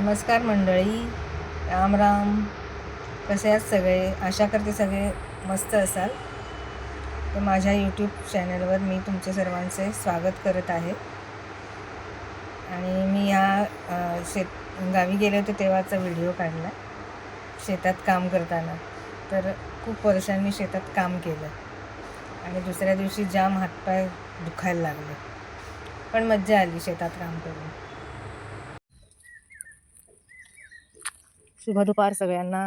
नमस्कार मंडळी, राम राम. कसे आहात सगळे? आशा करते सगळे मस्त असाल. तर माझ्या यूट्यूब चॅनलवर मी तुमचे सर्वांचे स्वागत करत आहे. आणि मी गावी गेले होते तेव्हाचा व्हिडिओ काढला शेतात काम करताना. तर खूप वर्षांनी शेतात काम केलं आणि दुसऱ्या दिवशी जाम हातपाय दुखायला लागले, पण मज्जा आली शेतात काम करून. शुभ दुपार सगळ्यांना.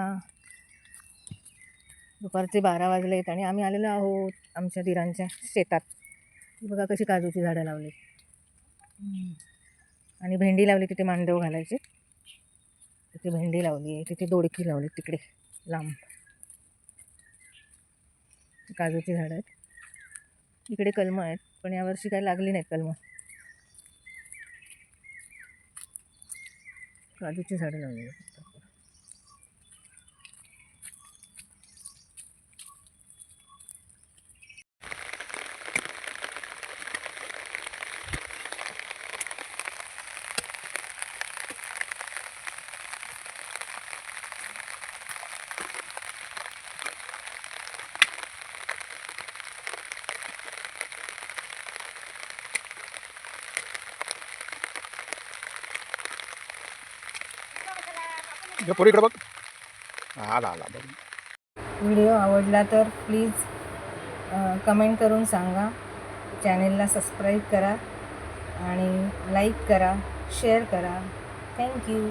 दुपारचे 12 वाजलेत आणि आम्ही आलेलो आहोत आमच्या दिरांच्या शेतात. बघा कशी काजूची झाडं लावली आणि भेंडी लावली. तिथे मांडव घालायचे, तिथे भेंडी लावली आहे, तिथे दोडकी लावली, तिकडे लांब काजूची झाडं आहेत. इकडे कलमं आहेत, पण यावर्षी काही लागली नाहीत कलमं. काजूची झाडं लावली आहेत. इकडे बघ. आला आला बघ. व्हिडिओ आवडला तर प्लीज कमेंट करून सांगा. चॅनेलला सबस्क्राईब करा आणि लाईक करा, शेअर करा. थँक्यू.